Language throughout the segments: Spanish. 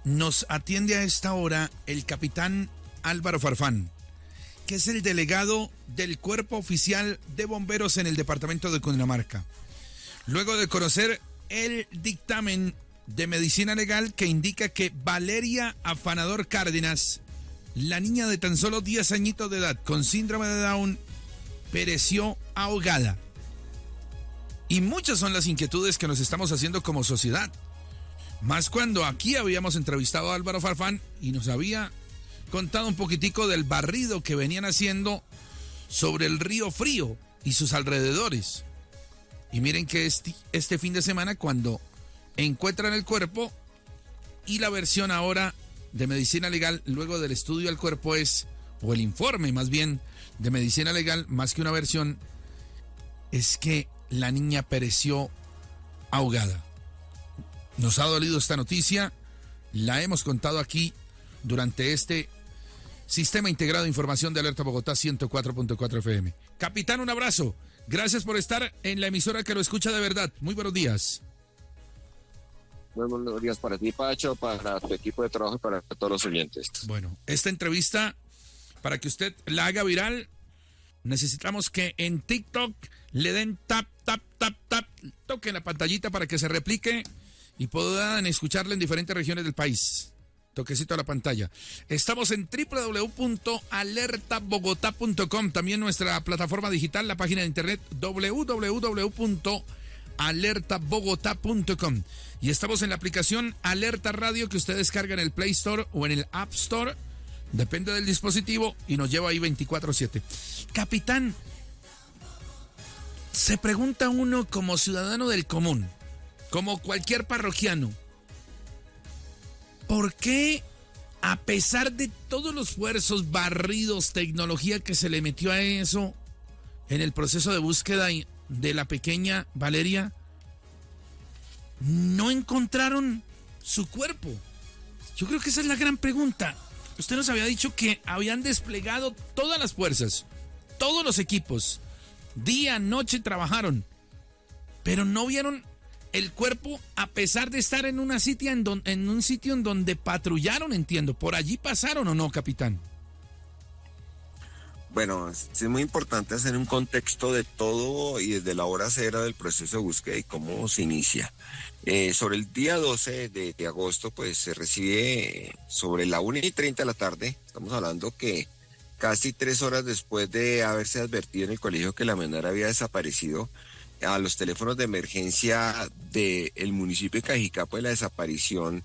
Nos atiende a esta hora el capitán Álvaro Farfán, que es el delegado del Cuerpo Oficial de Bomberos en el departamento de Cundinamarca. Luego de conocer el dictamen de medicina legal que indica que Valeria Afanador Cárdenas, la niña de tan solo 10 añitos de edad con síndrome de Down, pereció ahogada. Y muchas son las inquietudes que nos estamos haciendo como sociedad. Más cuando aquí habíamos entrevistado a Álvaro Farfán y nos había contado un poquitico del barrido que venían haciendo sobre el río Frío y sus alrededores. Y miren que este fin de semana, cuando encuentran el cuerpo, y la versión ahora de medicina legal luego del estudio del cuerpo es, o el informe más bien de medicina legal, más que una versión, es que la niña pereció ahogada. Nos ha dolido esta noticia, la hemos contado aquí durante este Sistema Integrado de Información de Alerta Bogotá 104.4 FM. Capitán, un abrazo. Gracias por estar en la emisora que lo escucha de verdad. Muy buenos días. Muy buenos días para ti, Pacho, para tu equipo de trabajo y para todos los oyentes. Bueno, esta entrevista, para que usted la haga viral, necesitamos que en TikTok le den tap, toquen la pantallita para que se replique y puedan escucharla en diferentes regiones del país. Toquecito a la pantalla. Estamos en www.alertabogotá.com, también nuestra plataforma digital, la página de internet www.alertabogotá.com, y estamos en la aplicación Alerta Radio que usted descarga en el Play Store o en el App Store, depende del dispositivo, y nos lleva ahí 24/7. Capitán, se pregunta uno como ciudadano del común, como cualquier parroquiano, ¿por qué, a pesar de todos los esfuerzos, barridos, tecnología que se le metió a eso en el proceso de búsqueda de la pequeña Valeria, no encontraron su cuerpo? Yo creo que esa es la gran pregunta. Usted nos había dicho que habían desplegado todas las fuerzas, todos los equipos, día, noche trabajaron, pero no vieron el cuerpo, a pesar de estar en un sitio en donde patrullaron, entiendo. ¿Por allí pasaron o no, capitán? Bueno, es muy importante hacer un contexto de todo y desde la hora cero del proceso de búsqueda y cómo se inicia. Sobre el día 12 de agosto, pues se recibe sobre la 1:30 de la tarde, estamos hablando que casi 3 horas después de haberse advertido en el colegio que la menor había desaparecido, a los teléfonos de emergencia del municipio de Cajicá, pues la desaparición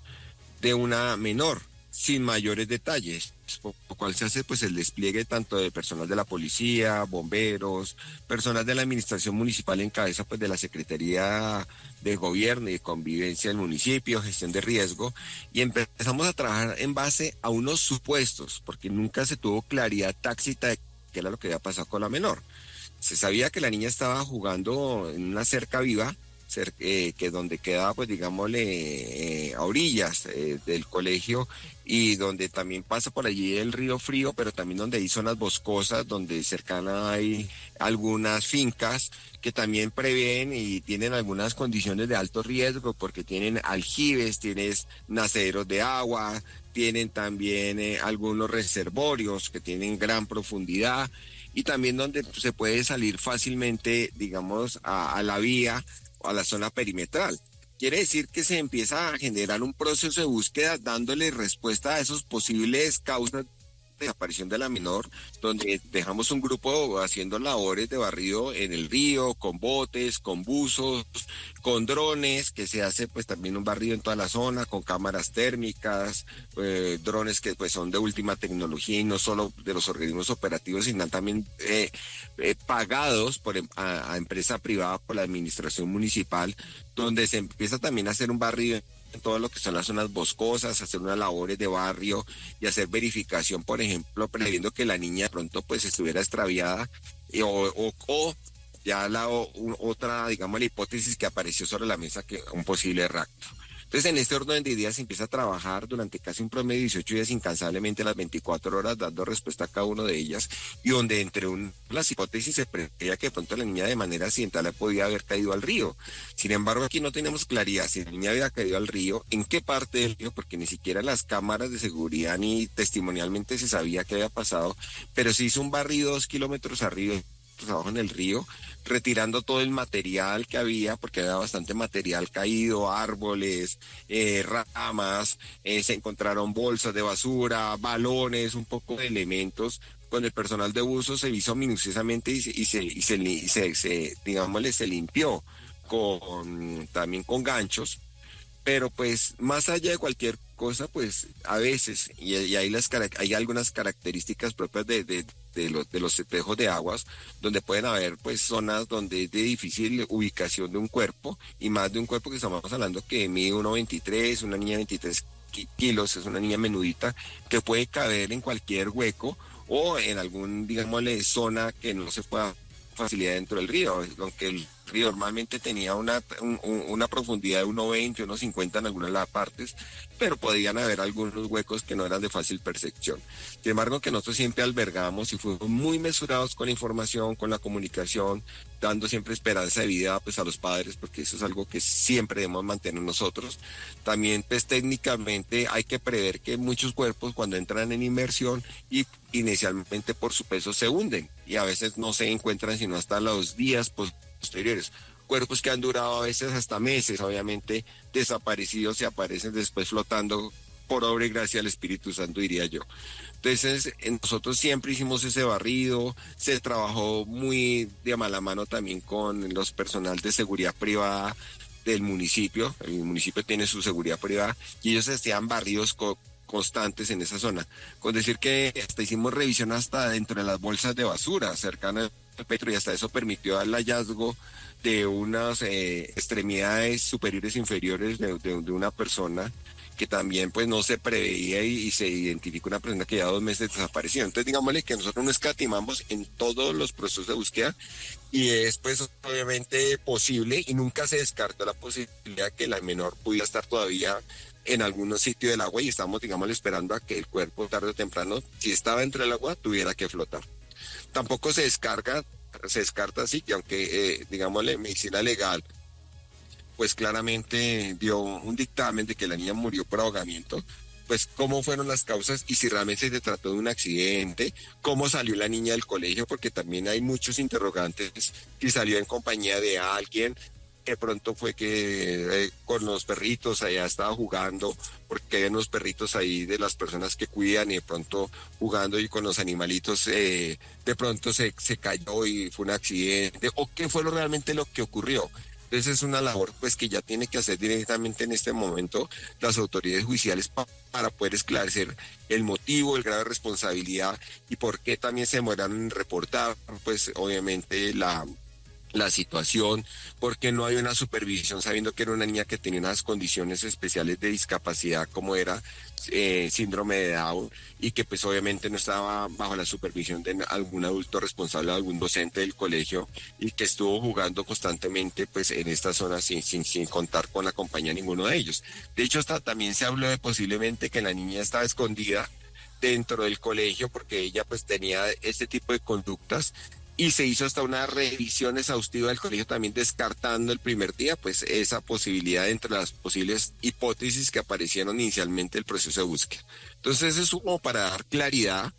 de una menor, sin mayores detalles, por lo cual se hace pues el despliegue tanto de personal de la policía, bomberos, personal de la administración municipal en cabeza pues de la Secretaría de Gobierno y Convivencia del municipio, gestión de riesgo, y empezamos a trabajar en base a unos supuestos, porque nunca se tuvo claridad tácita de qué era lo que había pasado con la menor. Se sabía que la niña estaba jugando en una cerca viva, que donde quedaba, pues digámosle, a orillas del colegio, y donde también pasa por allí el río Frío, pero también donde hay zonas boscosas, donde cercana hay algunas fincas que también prevén y tienen algunas condiciones de alto riesgo, porque tienen aljibes, tienes nacederos de agua, tienen también algunos reservorios que tienen gran profundidad, y también donde se puede salir fácilmente, digamos, a la vía o a la zona perimetral. Quiere decir que se empieza a generar un proceso de búsqueda dándole respuesta a esos posibles causas de desaparición de la menor, donde dejamos un grupo haciendo labores de barrido en el río, con botes, con buzos, con drones, que se hace pues también un barrido en toda la zona, con cámaras térmicas, drones que pues son de última tecnología y no solo de los organismos operativos, sino también pagados por a empresa privada por la administración municipal, donde se empieza también a hacer un barrido en todo lo que son las zonas boscosas, hacer unas labores de barrio y hacer verificación, por ejemplo, previendo que la niña pronto pues estuviera extraviada, o ya otra, digamos, la hipótesis que apareció sobre la mesa, que un posible rapto. Entonces, en este orden de ideas se empieza a trabajar durante casi un promedio de 18 días incansablemente las 24 horas, dando respuesta a cada una de ellas, y donde las hipótesis se preveía que de pronto la niña de manera accidental podía haber caído al río. Sin embargo, aquí no tenemos claridad si la niña había caído al río, en qué parte del río, porque ni siquiera las cámaras de seguridad ni testimonialmente se sabía qué había pasado, pero se hizo un barrido 2 kilómetros arriba, pues abajo en el río, retirando todo el material que había, porque había bastante material caído, árboles, ramas, se encontraron bolsas de basura, balones, un poco de elementos. Con el personal de buzo se hizo minuciosamente digámosle, se limpió también con ganchos. Pero pues más allá de cualquier cosa, pues a veces, y hay algunas características propias de los espejos de aguas, donde pueden haber pues zonas donde es de difícil ubicación de un cuerpo, y más de un cuerpo que estamos hablando que mide 1,23, una niña de 23 kilos, es una niña menudita, que puede caber en cualquier hueco o en algún, digámosle, zona que no se pueda facilidad dentro del río, aunque el río normalmente tenía una profundidad de 1,20, 1,50 en algunas de las partes, pero podían haber algunos huecos que no eran de fácil percepción. Sin embargo, que nosotros siempre albergamos y fuimos muy mesurados con la información, con la comunicación, dando siempre esperanza de vida pues, a los padres, porque eso es algo que siempre debemos mantener nosotros. También pues técnicamente hay que prever que muchos cuerpos cuando entran en inmersión y inicialmente por su peso se hunden y a veces no se encuentran sino hasta los días posteriores. Cuerpos que han durado a veces hasta meses, obviamente desaparecidos, y aparecen después flotando por obra y gracia del Espíritu Santo, diría yo. Entonces, nosotros siempre hicimos ese barrido, se trabajó muy de mala mano también con los personal de seguridad privada del municipio. El municipio tiene su seguridad privada y ellos hacían barridos constantes en esa zona. Con decir que hasta hicimos revisión hasta dentro de las bolsas de basura cercanas al Petro, y hasta eso permitió el hallazgo de unas extremidades superiores e inferiores de una persona que también pues no se preveía, y se identificó una persona que ya 2 meses desapareció. Entonces digámosle que nosotros no escatimamos en todos los procesos de búsqueda, y es pues obviamente posible y nunca se descartó la posibilidad que la menor pudiera estar todavía en algún sitio del agua, y estamos digámosle esperando a que el cuerpo tarde o temprano, si estaba dentro del agua, tuviera que flotar. Tampoco se descarta así que aunque digámosle medicina legal pues claramente dio un dictamen de que la niña murió por ahogamiento, pues cómo fueron las causas y si realmente se trató de un accidente, cómo salió la niña del colegio, porque también hay muchos interrogantes, si salió en compañía de alguien, de pronto fue que con los perritos allá estaba jugando, porque hay unos perritos ahí de las personas que cuidan, y de pronto jugando y con los animalitos de pronto se cayó y fue un accidente, o qué fue realmente lo que ocurrió. Entonces es una labor pues que ya tiene que hacer directamente en este momento las autoridades judiciales para poder esclarecer el motivo, el grado de responsabilidad y por qué también se demoraron en reportar pues obviamente la situación, porque no hay una supervisión, sabiendo que era una niña que tenía unas condiciones especiales de discapacidad como era síndrome de Down, y que pues obviamente no estaba bajo la supervisión de algún adulto responsable, algún docente del colegio, y que estuvo jugando constantemente pues en esta zona sin contar con la compañía de ninguno de ellos. De hecho, también se habló de posiblemente que la niña estaba escondida dentro del colegio porque ella pues tenía este tipo de conductas, y se hizo hasta una revisión exhaustiva del colegio también descartando el primer día pues esa posibilidad entre las posibles hipótesis que aparecieron inicialmente del proceso de búsqueda. Entonces eso es como para dar claridad,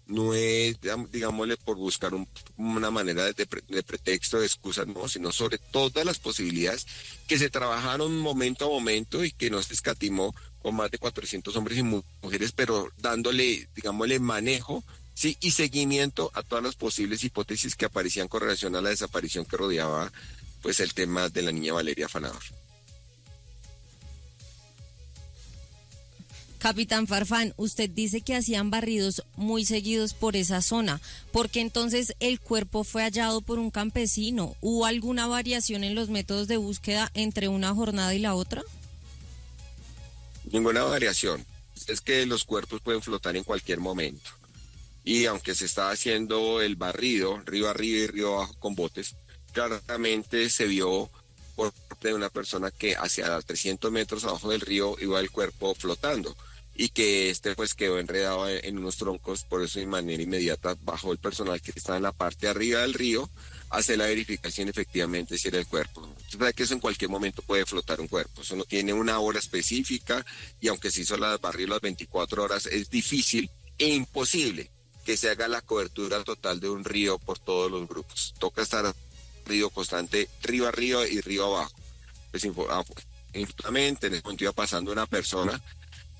no es digámosle por buscar una manera de pretexto, de excusa, no, sino sobre todas las posibilidades que se trabajaron momento a momento y que no se escatimó con más de 400 hombres y mujeres, pero dándole, digámosle, manejo, sí, y seguimiento a todas las posibles hipótesis que aparecían con relación a la desaparición que rodeaba pues el tema de la niña Valeria Afanador. Capitán Farfán, usted dice que hacían barridos muy seguidos por esa zona. ¿Por qué entonces el cuerpo fue hallado por un campesino? ¿Hubo alguna variación en los métodos de búsqueda entre una jornada y la otra? Ninguna variación. Es que los cuerpos pueden flotar en cualquier momento. Y aunque se estaba haciendo el barrido, río arriba y río abajo con botes, claramente se vio reporte de una persona que hacia 300 metros abajo del río iba el cuerpo flotando y que pues quedó enredado en unos troncos, por eso de manera inmediata bajó el personal que estaba en la parte de arriba del río, hace la verificación efectivamente si era el cuerpo. Usted sabe que eso en cualquier momento puede flotar un cuerpo, eso no tiene una hora específica y aunque se hizo la barriga las 24 horas, es difícil e imposible que se haga la cobertura total de un río por todos los grupos. Toca estar río constante, río arriba y río abajo. Pues injustamente en ese momento iba pasando una persona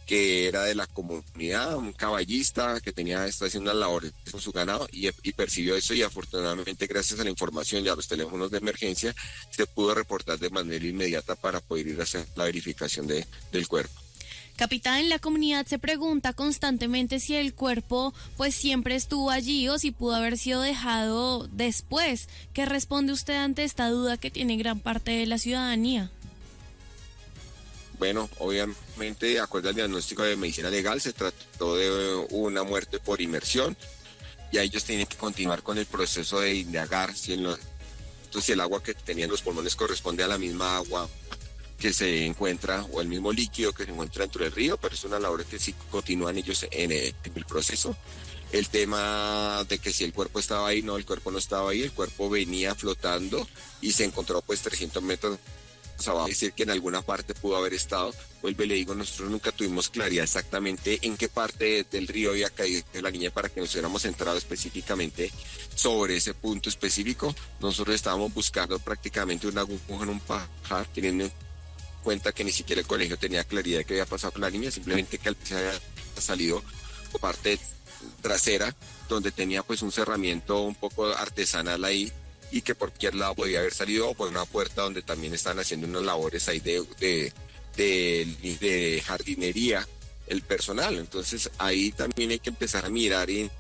que era de la comunidad, un caballista que está haciendo las labores con su ganado y percibió eso y afortunadamente gracias a la información y a los teléfonos de emergencia se pudo reportar de manera inmediata para poder ir a hacer la verificación del cuerpo. Capitán, la comunidad se pregunta constantemente si el cuerpo pues siempre estuvo allí o si pudo haber sido dejado después. ¿Qué responde usted ante esta duda que tiene gran parte de la ciudadanía? Bueno, obviamente, de acuerdo al diagnóstico de medicina legal, se trató de una muerte por inmersión y ellos tienen que continuar con el proceso de indagar si el agua que tenían los pulmones corresponde a la misma agua que se encuentra o el mismo líquido que se encuentra dentro del río, pero es una labor que sí continúan ellos en el proceso. El tema de que si el cuerpo estaba ahí, no, el cuerpo no estaba ahí, el cuerpo venía flotando y se encontró pues 300 metros abajo, es decir que en alguna parte pudo haber estado. Vuelve y le digo, nosotros nunca tuvimos claridad exactamente en qué parte del río había caído la niña para que nos hubiéramos centrado específicamente sobre ese punto específico. Nosotros estábamos buscando prácticamente una aguja en un pajar, teniendo en cuenta que ni siquiera el colegio tenía claridad de qué había pasado con la niña, simplemente que se había salido por parte trasera, donde tenía pues un cerramiento un poco artesanal ahí, y que por cualquier lado podía haber salido o por una puerta donde también están haciendo unas labores ahí de jardinería el personal. Entonces ahí también hay que empezar a mirar en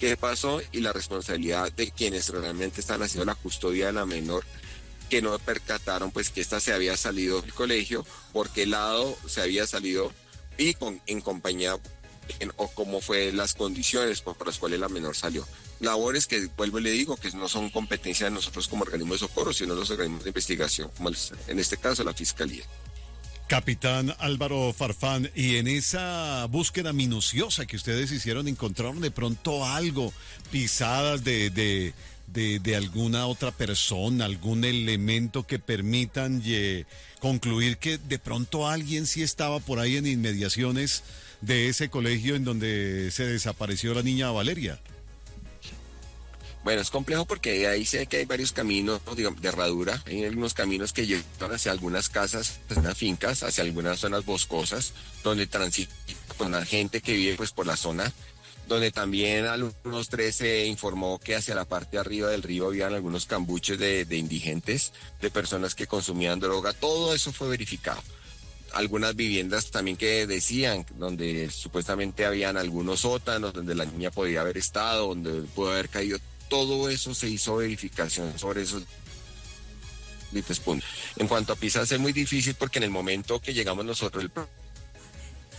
qué pasó y la responsabilidad de quienes realmente están haciendo la custodia de la menor, que no percataron pues que esta se había salido del colegio, por qué lado se había salido y en compañía o cómo fue las condiciones por las cuales la menor salió. Labores que, vuelvo y le digo, que no son competencia de nosotros como organismo de socorro, sino los organismos de investigación, como en este caso la Fiscalía. Capitán Álvaro Farfán, y en esa búsqueda minuciosa que ustedes hicieron, ¿encontraron de pronto algo, pisadas de alguna otra persona, algún elemento que permitan concluir que de pronto alguien sí estaba por ahí en inmediaciones de ese colegio en donde se desapareció la niña Valeria? Bueno, es complejo porque ahí sé que hay varios caminos, digamos, de herradura. Hay algunos caminos que llevan hacia algunas casas, hacia unas fincas, hacia algunas zonas boscosas, donde transita con la gente que vive pues por la zona, donde también algunos 3 se informó que hacia la parte de arriba del río habían algunos cambuches de indigentes, de personas que consumían droga. Todo eso fue verificado. Algunas viviendas también que decían, donde supuestamente habían algunos sótanos, donde la niña podía haber estado, donde pudo haber caído. Todo eso se hizo verificación sobre esos puntos. En cuanto a pisas es muy difícil porque en el momento que llegamos nosotros,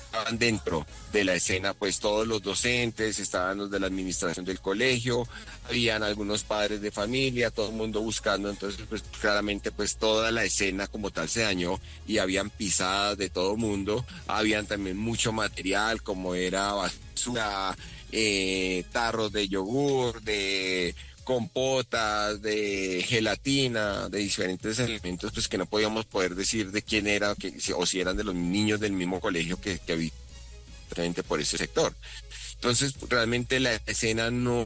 estaban dentro de la escena pues todos los docentes, estaban los de la administración del colegio, habían algunos padres de familia, todo el mundo buscando, entonces pues claramente pues toda la escena como tal se dañó y habían pisadas de todo el mundo, habían también mucho material como era basura, tarros de yogur, de compotas, de gelatina, de diferentes elementos pues que no podíamos poder decir de quién era o si eran de los niños del mismo colegio que había por ese sector. Entonces realmente la escena no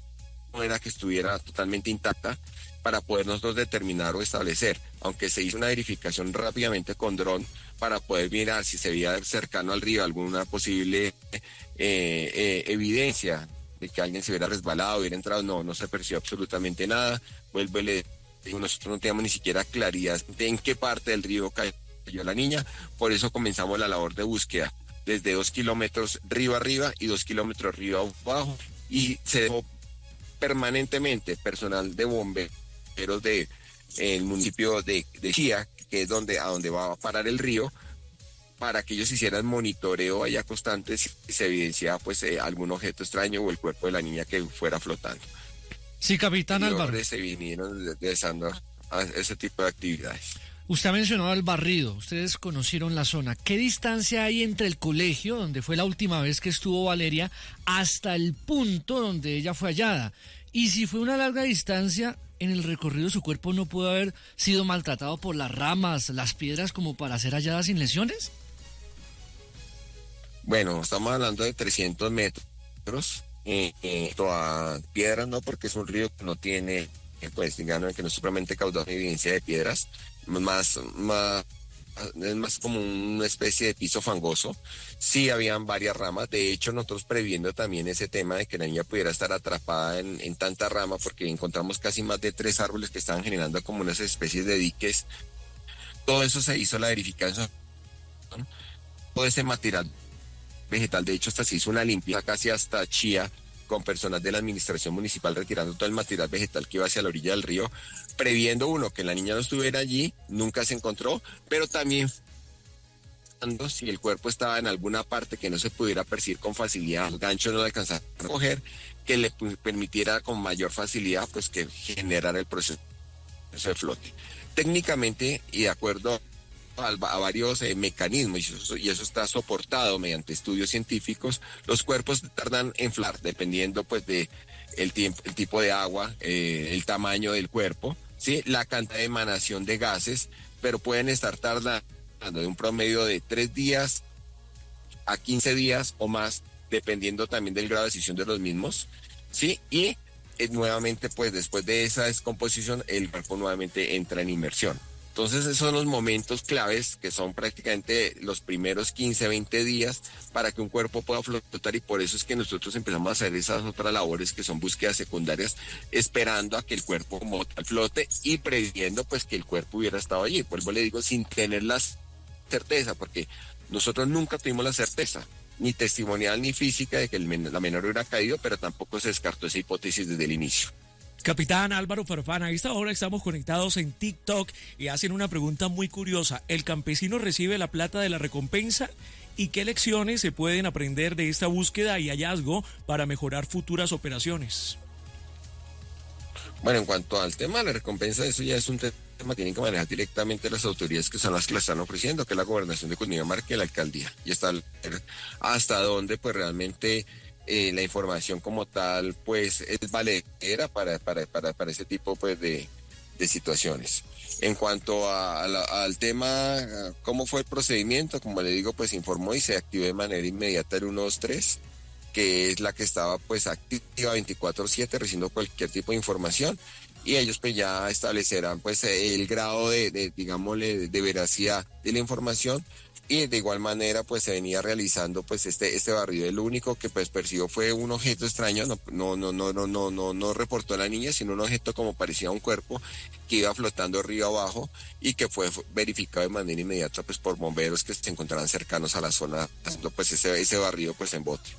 era que estuviera totalmente intacta para poder nosotros determinar o establecer, aunque se hizo una verificación rápidamente con dron para poder mirar si se veía cercano al río alguna posible evidencia de que alguien se hubiera resbalado, hubiera entrado. No se percibió absolutamente nada. Vuelvo y le digo, nosotros no teníamos ni siquiera claridad de en qué parte del río cayó la niña, por eso comenzamos la labor de búsqueda desde 2 kilómetros río arriba y 2 kilómetros río abajo, y se dejó permanentemente personal de bomberos de el municipio de Chía, que es a donde va a parar el río, para que ellos hicieran monitoreo allá constante si se evidenciaba pues algún objeto extraño o el cuerpo de la niña que fuera flotando. Sí, capitán Álvaro. Se vinieron realizando ese tipo de actividades. Usted ha mencionado el barrido, ustedes conocieron la zona. ¿Qué distancia hay entre el colegio, donde fue la última vez que estuvo Valeria, hasta el punto donde ella fue hallada? Y si fue una larga distancia, en el recorrido su cuerpo no pudo haber sido maltratado por las ramas, las piedras, como para ser hallada sin lesiones. Bueno, estamos hablando de 300 metros. A piedras no, porque es un río que no tiene, pues digamos que no es supremamente caudal de evidencia de piedras, es más como una especie de piso fangoso. Sí habían varias ramas, de hecho nosotros previendo también ese tema de que la niña pudiera estar atrapada en tanta rama, porque encontramos casi más de 3 árboles que estaban generando como unas especies de diques. Todo eso se hizo la verificación, ¿no? Todo ese material vegetal, de hecho hasta se hizo una limpieza casi hasta Chía, con personas de la administración municipal retirando todo el material vegetal que iba hacia la orilla del río, previendo uno que la niña no estuviera allí, nunca se encontró, pero también si el cuerpo estaba en alguna parte que no se pudiera percibir con facilidad, el gancho no lo alcanzara a recoger, que le permitiera con mayor facilidad pues que generara el proceso de flote. Técnicamente y de acuerdo a varios mecanismos, y eso está soportado mediante estudios científicos, los cuerpos tardan en inflar, dependiendo pues de el tipo de agua, el tamaño del cuerpo, ¿sí? La cantidad de emanación de gases, pero pueden estar tardando de un promedio de 3 días a 15 días o más, dependiendo también del grado de decisión de los mismos, ¿sí? Y nuevamente pues después de esa descomposición el cuerpo nuevamente entra en inmersión. Entonces esos son los momentos claves que son prácticamente los primeros 15, 20 días para que un cuerpo pueda flotar, y por eso es que nosotros empezamos a hacer esas otras labores que son búsquedas secundarias, esperando a que el cuerpo como tal flote y previendo pues que el cuerpo hubiera estado allí. Por eso le digo sin tener la certeza, porque nosotros nunca tuvimos la certeza, ni testimonial ni física, de que la menor hubiera caído, pero tampoco se descartó esa hipótesis desde el inicio. Capitán Álvaro Farfán, a esta hora estamos conectados en TikTok y hacen una pregunta muy curiosa. ¿El campesino recibe la plata de la recompensa? ¿Y qué lecciones se pueden aprender de esta búsqueda y hallazgo para mejorar futuras operaciones? Bueno, en cuanto al tema de la recompensa, eso ya es un tema que tienen que manejar directamente las autoridades que son las que la están ofreciendo, que es la Gobernación de Cundinamarca y la Alcaldía. Y hasta dónde pues realmente la información como tal pues es valedera para ese tipo pues de situaciones. En cuanto al tema, cómo fue el procedimiento, como le digo, pues informó y se activó de manera inmediata el 123, que es la que estaba pues activa 24/7 recibiendo cualquier tipo de información, y ellos pues ya establecerán pues el grado de digámosle de veracidad de la información. Y de igual manera pues se venía realizando pues este barrido. Lo único que pues percibió fue un objeto extraño, no reportó a la niña, sino un objeto como parecía a un cuerpo que iba flotando río abajo, y que fue verificado de manera inmediata pues por bomberos que se encontraban cercanos a la zona, haciendo pues ese barrido pues en bote.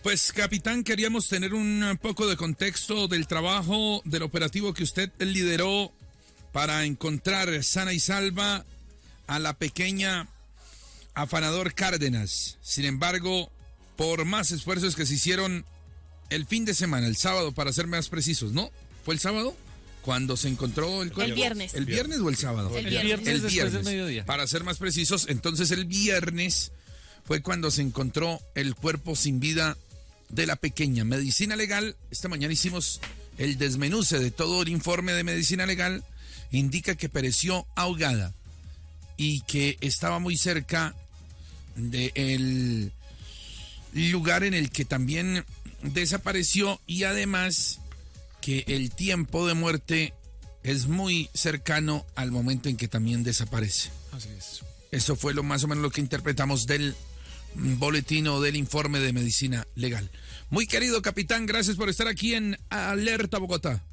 Pues capitán, queríamos tener un poco de contexto del trabajo, del operativo que usted lideró para encontrar sana y salva a la pequeña Afanador Cárdenas. Sin embargo, por más esfuerzos que se hicieron el fin de semana, el sábado para ser más precisos, ¿no? ¿Fue el sábado cuando se encontró el cuerpo? El viernes. ¿El viernes o el sábado? El viernes después del mediodía. Para ser más precisos, entonces el viernes fue cuando se encontró el cuerpo sin vida de la pequeña. Medicina Legal, esta mañana hicimos el desmenuce de todo el informe de Medicina Legal, indica que pereció ahogada y que estaba muy cerca del lugar en el que también desapareció, y además que el tiempo de muerte es muy cercano al momento en que también desaparece. Así es. Eso fue lo más o menos lo que interpretamos del boletín o del informe de Medicina Legal. Muy querido capitán, gracias por estar aquí en Alerta Bogotá.